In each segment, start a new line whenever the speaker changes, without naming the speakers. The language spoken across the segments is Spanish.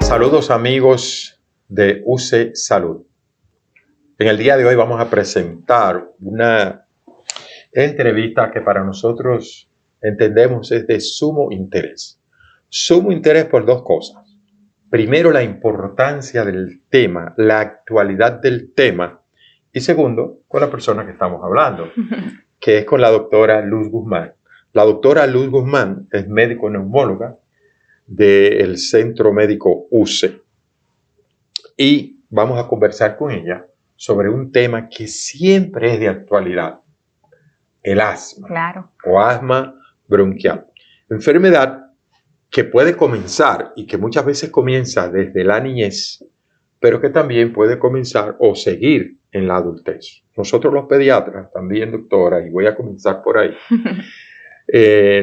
Saludos amigos de UC Salud. En el día de hoy vamos a presentar una entrevista que para nosotros entendemos es de sumo interés. Sumo interés por dos cosas. Primero, la importancia del tema, la actualidad del tema. Y segundo, con la persona que estamos hablando, que es con la doctora Luz Guzmán. La doctora Luz Guzmán es médico neumóloga del Centro Médico UC. Y vamos a conversar con ella sobre un tema que siempre es de actualidad, el asma.
Claro.
O asma bronquial. Enfermedad que puede comenzar y que muchas veces comienza desde la niñez, pero que también puede comenzar o seguir en la adultez. Nosotros los pediatras, también doctora, y voy a comenzar por ahí,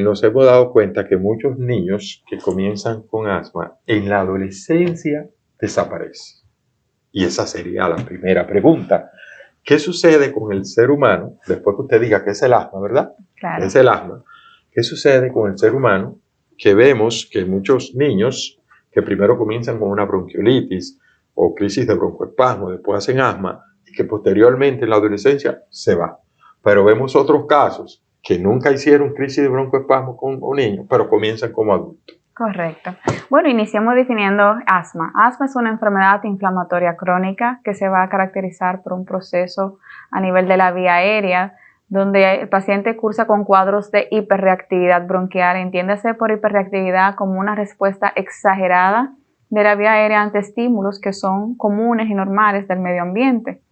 nos hemos dado cuenta que muchos niños que comienzan con asma en la adolescencia desaparecen. Y esa sería la primera pregunta. ¿Qué sucede con el ser humano, después que usted diga que es el asma, ¿verdad?
Claro.
Es el asma. ¿Qué sucede con el ser humano? Que vemos que muchos niños que primero comienzan con una bronquiolitis o crisis de broncoespasmo, después hacen asma y que posteriormente en la adolescencia se va. Pero vemos otros casos que nunca hicieron crisis de broncoespasmo con un niño, pero comienzan como adultos.
Correcto. Bueno, iniciamos definiendo asma. Asma es una enfermedad inflamatoria crónica que se va a caracterizar por un proceso a nivel de la vía aérea, donde el paciente cursa con cuadros de hiperreactividad bronquial. Entiéndase por hiperreactividad como una respuesta exagerada de la vía aérea ante estímulos que son comunes y normales del medio ambiente.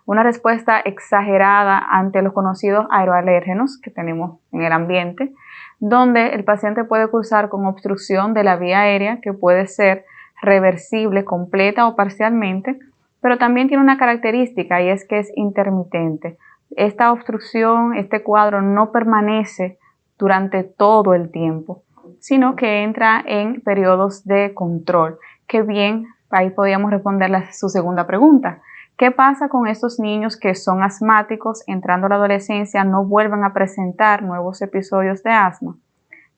Una respuesta exagerada ante los conocidos aeroalérgenos que tenemos en el ambiente, donde el paciente puede cursar con obstrucción de la vía aérea que puede ser reversible completa o parcialmente, pero también tiene una característica y es que es intermitente. Esta obstrucción, este cuadro no permanece durante todo el tiempo, sino que entra en periodos de control, que bien, ahí podríamos responderle su segunda pregunta. ¿Qué pasa con estos niños que son asmáticos, entrando a la adolescencia, no vuelven a presentar nuevos episodios de asma?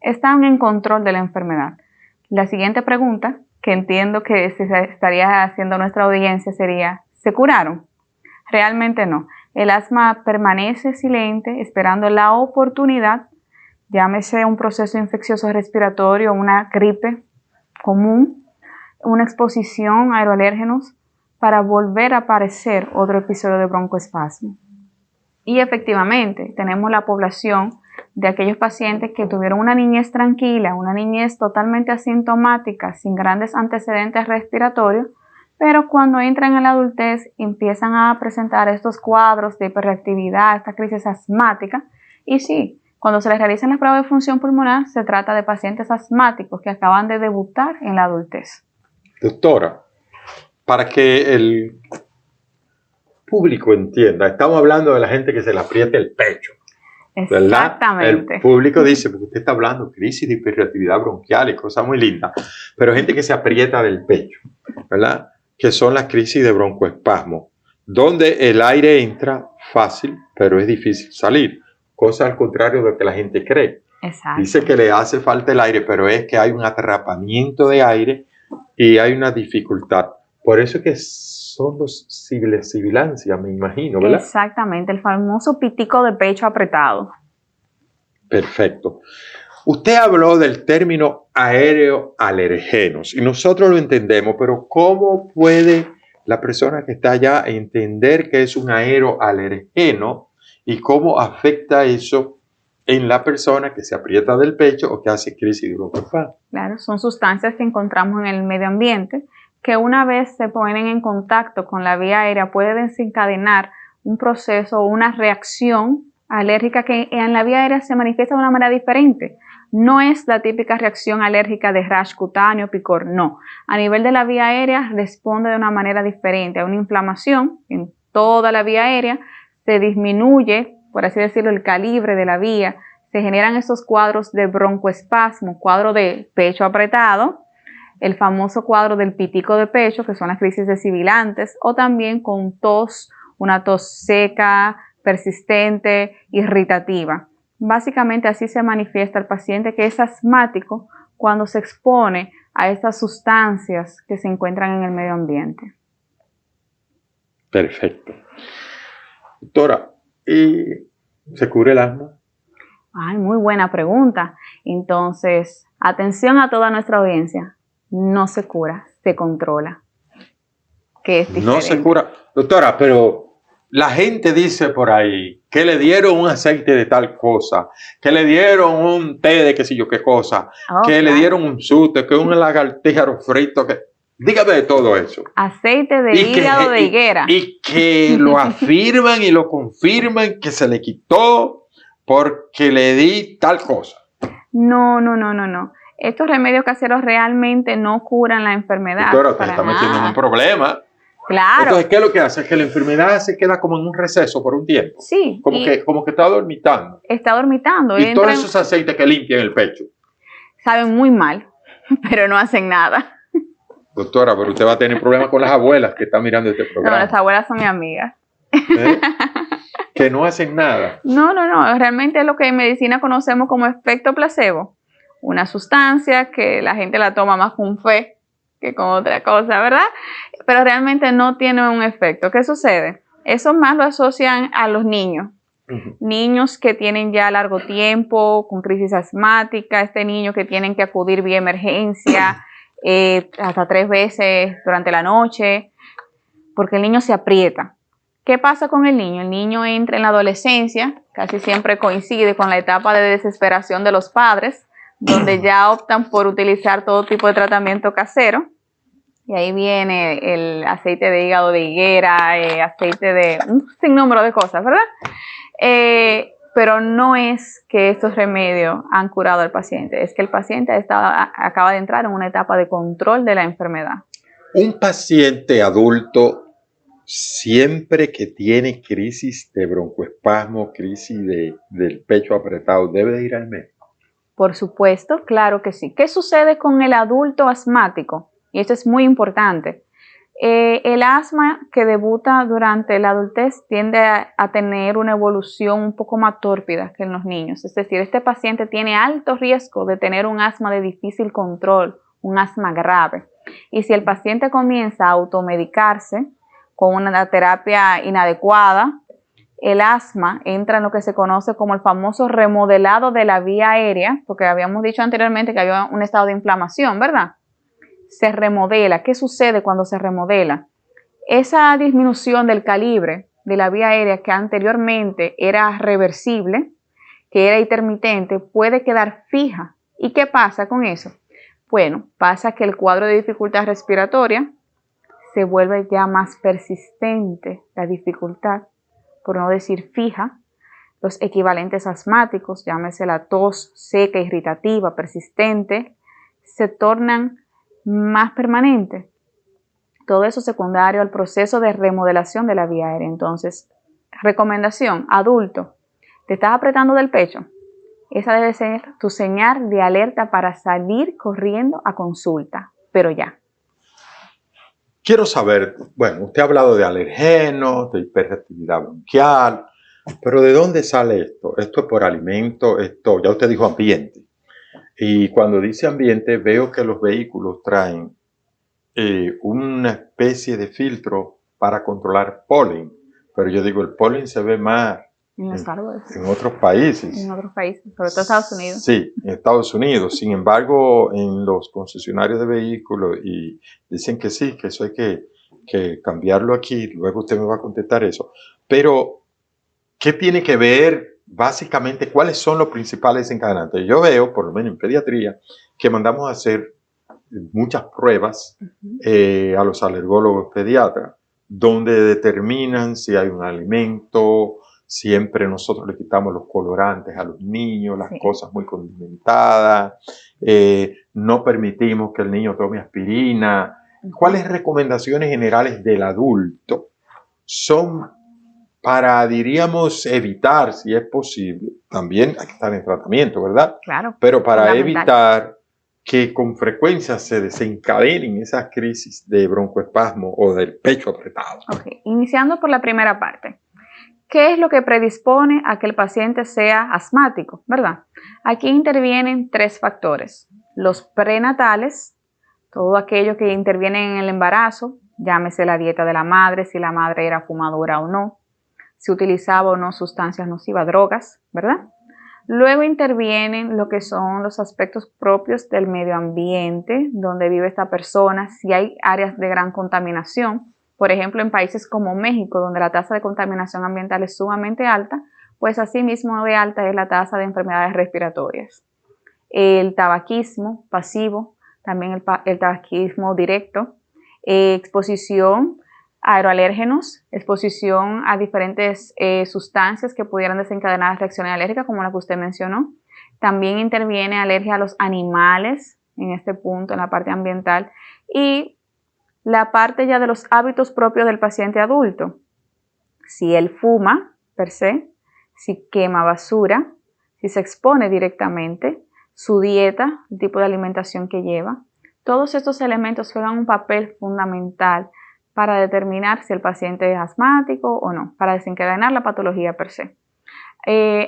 Están en control de la enfermedad. La siguiente pregunta, que entiendo que se estaría haciendo nuestra audiencia, sería, ¿se curaron? Realmente no. El asma permanece silente, esperando la oportunidad, llámese un proceso infeccioso respiratorio, una gripe común, una exposición a aeroalérgenos, para volver a aparecer otro episodio de broncoespasmo. Y efectivamente, tenemos la población de aquellos pacientes que tuvieron una niñez tranquila, una niñez totalmente asintomática, sin grandes antecedentes respiratorios, pero cuando entran en la adultez empiezan a presentar estos cuadros de hiperreactividad, esta crisis asmática, y sí, cuando se les realizan las pruebas de función pulmonar, se trata de pacientes asmáticos que acaban de debutar en la adultez.
Doctora, para que el público entienda, estamos hablando de la gente que se le aprieta el pecho, ¿verdad?
Exactamente.
El público dice, porque usted está hablando crisis de hiperreactividad bronquial y cosas muy lindas, pero gente que se aprieta del pecho, ¿verdad? Que son las crisis de broncoespasmo, donde el aire entra fácil, pero es difícil salir, cosa al contrario de lo que la gente cree.
Exacto.
Dice que le hace falta el aire, pero es que hay un atrapamiento de aire y hay una dificultad. Por eso es que son los sibilancias, me imagino, ¿verdad?
Exactamente, el famoso pitico de pecho apretado.
Perfecto. Usted habló del término aeroalergenos y nosotros lo entendemos, pero ¿cómo puede la persona que está allá entender qué es un aeroalergeno y cómo afecta eso en la persona que se aprieta del pecho o que hace crisis de broncoespasmo?
Claro, son sustancias que encontramos en el medio ambiente que una vez se ponen en contacto con la vía aérea pueden desencadenar un proceso o una reacción alérgica que en la vía aérea se manifiesta de una manera diferente. No es la típica reacción alérgica de rash cutáneo, picor, no. A nivel de la vía aérea responde de una manera diferente a una inflamación en toda la vía aérea, se disminuye, por así decirlo, el calibre de la vía, se generan estos cuadros de broncoespasmo, cuadro de pecho apretado, el famoso cuadro del pitico de pecho, que son las crisis de sibilantes, o también con tos, una tos seca, persistente, irritativa. Básicamente así se manifiesta el paciente que es asmático cuando se expone a estas sustancias que se encuentran en el medio ambiente.
Perfecto. Doctora, ¿y se cura el asma?
Ay, muy buena pregunta. Entonces, atención a toda nuestra audiencia. No se cura, se controla. Que es diferente.
No se cura. Doctora, pero la gente dice por ahí que le dieron un aceite de tal cosa, que le dieron un té de qué sé yo qué cosa, que le dieron un sute, que un lagartijaro frito, que... Dígame de todo eso.
Aceite de hígado de higuera.
Y que lo afirman y lo confirman que se le quitó porque le di tal cosa.
No. Estos remedios caseros realmente no curan la enfermedad.
Doctora, usted está metiendo en un problema.
Claro.
Entonces, ¿qué es lo que hace? Es que la enfermedad se queda como en un receso por un tiempo.
Sí.
Como que está dormitando.
Está dormitando.
Y todos esos aceites que limpian el pecho.
Saben muy mal, pero no hacen nada.
Doctora, pero usted va a tener problemas con las abuelas que están mirando este programa.
No, las abuelas son mis amigas.
Que no hacen nada.
No. Realmente es lo que en medicina conocemos como efecto placebo. Una sustancia que la gente la toma más con fe que con otra cosa, ¿verdad? Pero realmente no tiene un efecto. ¿Qué sucede? Eso más lo asocian a los niños. Niños que tienen ya largo tiempo, con crisis asmática, niño que tienen que acudir vía emergencia hasta 3 veces durante la noche, porque el niño se aprieta. ¿Qué pasa con el niño? El niño entra en la adolescencia, casi siempre coincide con la etapa de desesperación de los padres, donde ya optan por utilizar todo tipo de tratamiento casero. Y ahí viene el aceite de hígado de higuera, aceite de un sinnúmero de cosas, ¿verdad? Pero no es que estos remedios han curado al paciente, es que el paciente acaba de entrar en una etapa de control de la enfermedad.
Un paciente adulto, siempre que tiene crisis de broncoespasmo, crisis del pecho apretado, ¿debe de ir al médico?
Por supuesto, claro que sí. ¿Qué sucede con el adulto asmático? Y esto es muy importante. El asma que debuta durante la adultez tiende a tener una evolución un poco más tórpida que en los niños. Es decir, este paciente tiene alto riesgo de tener un asma de difícil control, un asma grave. Y si el paciente comienza a automedicarse con una terapia inadecuada, el asma entra en lo que se conoce como el famoso remodelado de la vía aérea, porque habíamos dicho anteriormente que había un estado de inflamación, ¿verdad? Se remodela. ¿Qué sucede cuando se remodela? Esa disminución del calibre de la vía aérea que anteriormente era reversible, que era intermitente, puede quedar fija. ¿Y qué pasa con eso? Bueno, pasa que el cuadro de dificultad respiratoria se vuelve ya más persistente, la dificultad, por no decir fija. Los equivalentes asmáticos, llámese la tos seca, irritativa, persistente, se tornan más permanentes. Todo eso secundario al proceso de remodelación de la vía aérea. Entonces, recomendación, adulto, te estás apretando del pecho. Esa debe ser tu señal de alerta para salir corriendo a consulta, pero ya.
Quiero saber, bueno, usted ha hablado de alergenos, de hiperreactividad bronquial, pero ¿de dónde sale esto? ¿Esto es por alimento? Esto, ya usted dijo ambiente. Y cuando dice ambiente, veo que los vehículos traen una especie de filtro para controlar polen. Pero yo digo, el polen se ve más
en los árboles.
En otros países.
En otros países, sobre todo Estados Unidos.
Sí, en Estados Unidos. Sin embargo, en los concesionarios de vehículos, y dicen que sí, que eso hay que cambiarlo aquí. Luego usted me va a contestar eso. Pero, ¿qué tiene que ver básicamente? ¿Cuáles son los principales desencadenantes? Yo veo, por lo menos en pediatría, que mandamos a hacer muchas pruebas a los alergólogos pediatras, donde determinan si hay un alimento. Siempre nosotros le quitamos los colorantes a los niños, las cosas muy condimentadas, no permitimos que el niño tome aspirina. ¿Cuáles recomendaciones generales del adulto son para, diríamos, evitar, si es posible? También hay que estar en tratamiento, ¿verdad?
Claro.
Pero para evitar que con frecuencia se desencadenen esas crisis de broncoespasmo o del pecho apretado.
Ok, iniciando por la primera parte. ¿Qué es lo que predispone a que el paciente sea asmático, verdad? Aquí intervienen 3 factores: los prenatales, todo aquello que interviene en el embarazo, llámese la dieta de la madre, si la madre era fumadora o no, si utilizaba o no sustancias nocivas, drogas, ¿verdad? Luego intervienen lo que son los aspectos propios del medio ambiente, donde vive esta persona, si hay áreas de gran contaminación. Por ejemplo, en países como México, donde la tasa de contaminación ambiental es sumamente alta, pues asimismo de alta es la tasa de enfermedades respiratorias. El tabaquismo pasivo, también el tabaquismo directo, exposición a aeroalérgenos, exposición a diferentes sustancias que pudieran desencadenar reacciones alérgicas, como la que usted mencionó. También interviene alergia a los animales, en este punto, en la parte ambiental, y la parte ya de los hábitos propios del paciente adulto. Si él fuma, per se, si quema basura, si se expone directamente, su dieta, el tipo de alimentación que lleva. Todos estos elementos juegan un papel fundamental para determinar si el paciente es asmático o no, para desencadenar la patología per se.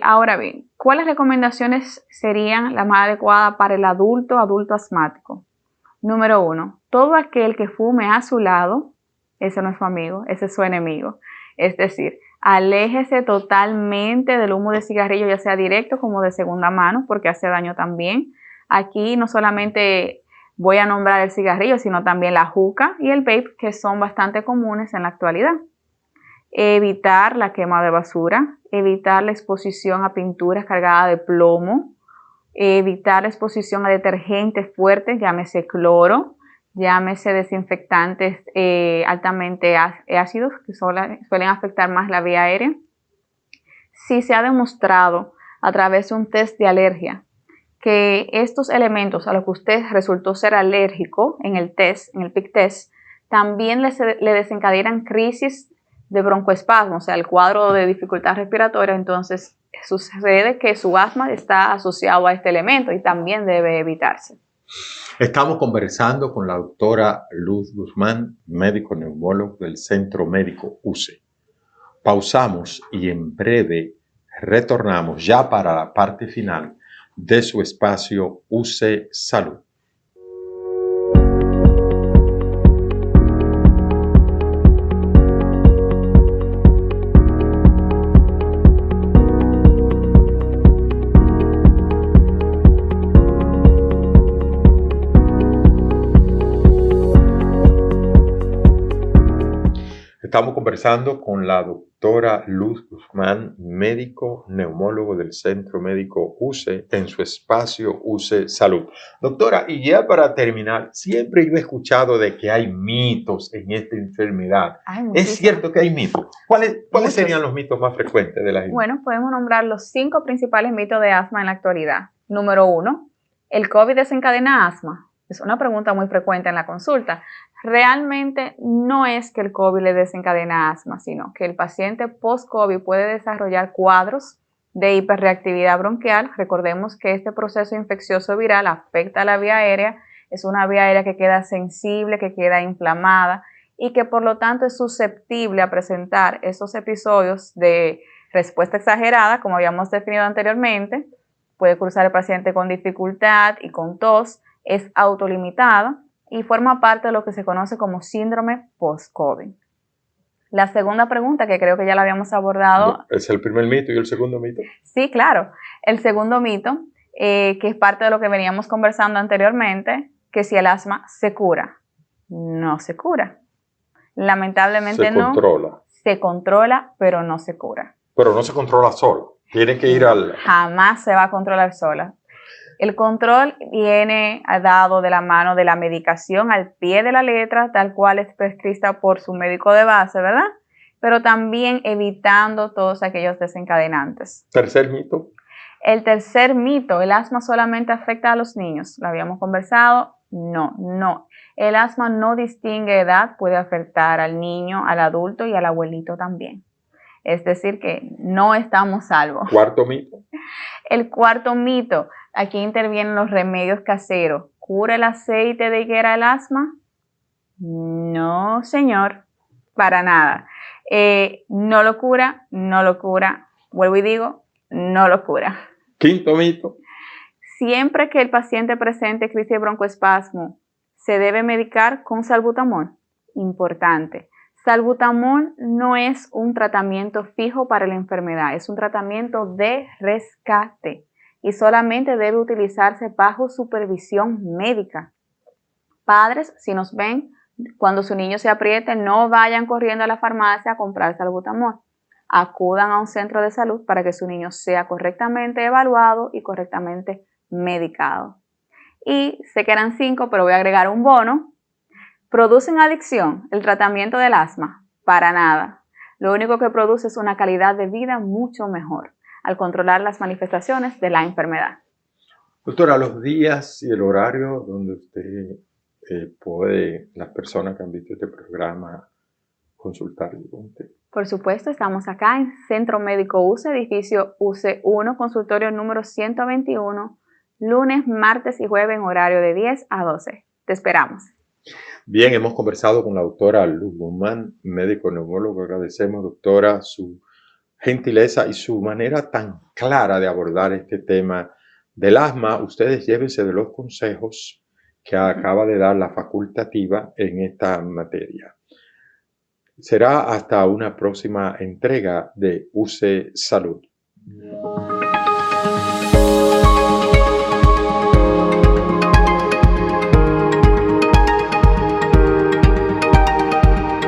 Ahora bien, ¿cuáles recomendaciones serían las más adecuadas para el adulto asmático? Número 1, todo aquel que fume a su lado, ese no es su amigo, ese es su enemigo. Es decir, aléjese totalmente del humo de cigarrillo, ya sea directo como de segunda mano, porque hace daño también. Aquí no solamente voy a nombrar el cigarrillo, sino también la juca y el vape, que son bastante comunes en la actualidad. Evitar la quema de basura, evitar la exposición a pinturas cargadas de plomo, evitar la exposición a detergentes fuertes, llámese cloro, llámese desinfectantes altamente ácidos que suelen afectar más la vía aérea. Si se ha demostrado a través de un test de alergia que estos elementos a los que usted resultó ser alérgico en el test, en el PIC test, también le desencadenan crisis de broncoespasmo, o sea, el cuadro de dificultad respiratoria, entonces sucede que su asma está asociado a este elemento y también debe evitarse.
Estamos conversando con la doctora Luz Guzmán, médico neumólogo del Centro Médico UCE. Pausamos y en breve retornamos ya para la parte final de su espacio UCE Salud. Estamos conversando con la doctora Luz Guzmán, médico neumólogo del Centro Médico UCE, en su espacio UCE Salud. Doctora, y ya para terminar, siempre yo he escuchado de que hay mitos en esta enfermedad. ¿Es cierto que hay mitos? ¿Cuáles serían los mitos más frecuentes de la gente?
Bueno, podemos nombrar los 5 principales mitos de asma en la actualidad. Número 1, ¿el COVID desencadena asma? Es una pregunta muy frecuente en la consulta. Realmente no es que el COVID le desencadena asma, sino que el paciente post-COVID puede desarrollar cuadros de hiperreactividad bronquial. Recordemos que este proceso infeccioso viral afecta a la vía aérea, es una vía aérea que queda sensible, que queda inflamada y que por lo tanto es susceptible a presentar esos episodios de respuesta exagerada, como habíamos definido anteriormente. Puede cursar el paciente con dificultad y con tos, es autolimitada y forma parte de lo que se conoce como síndrome post-COVID. La segunda pregunta, que creo que ya la habíamos abordado.
¿Es el primer mito y el segundo mito?
Sí, claro. El segundo mito, que es parte de lo que veníamos conversando anteriormente, que si el asma se cura. No se cura. Lamentablemente no.
Se controla.
Se controla, pero no se cura.
Pero no se controla solo. Tiene que ir al...
Jamás se va a controlar sola. El control viene dado de la mano de la medicación al pie de la letra, tal cual es prescrita por su médico de base, ¿verdad? Pero también evitando todos aquellos desencadenantes.
Tercer mito.
El tercer mito, ¿el asma solamente afecta a los niños? ¿Lo habíamos conversado? No. El asma no distingue edad, puede afectar al niño, al adulto y al abuelito también. Es decir, que no estamos salvos.
Cuarto mito.
El cuarto mito, aquí intervienen los remedios caseros. ¿Cura el aceite de higuera el asma? No, señor, para nada. No lo cura. Vuelvo y digo, no lo cura.
Quinto mito.
Siempre que el paciente presente crisis de broncoespasmo ¿Se debe medicar con salbutamol? Importante. Salbutamol no es un tratamiento fijo para la enfermedad, es un tratamiento de rescate y solamente debe utilizarse bajo supervisión médica. Padres, si nos ven, cuando su niño se apriete, no vayan corriendo a la farmacia a comprar salbutamol. Acudan a un centro de salud para que su niño sea correctamente evaluado y correctamente medicado. Y sé que eran 5, pero voy a agregar un bono. ¿Producen adicción el tratamiento del asma? Para nada. Lo único que produce es una calidad de vida mucho mejor al controlar las manifestaciones de la enfermedad.
Doctora, los días y el horario donde usted puede, las personas que han visto este programa, consultar con usted.
Por supuesto, estamos acá en Centro Médico UCE, edificio UC1, consultorio número 121, lunes, martes y jueves en horario de 10 a 12. Te esperamos.
Bien, hemos conversado con la doctora Luz Guzmán, médico neumólogo. Agradecemos, doctora, su gentileza y su manera tan clara de abordar este tema del asma. Ustedes llévense de los consejos que acaba de dar la facultativa en esta materia. Será hasta una próxima entrega de UC Salud.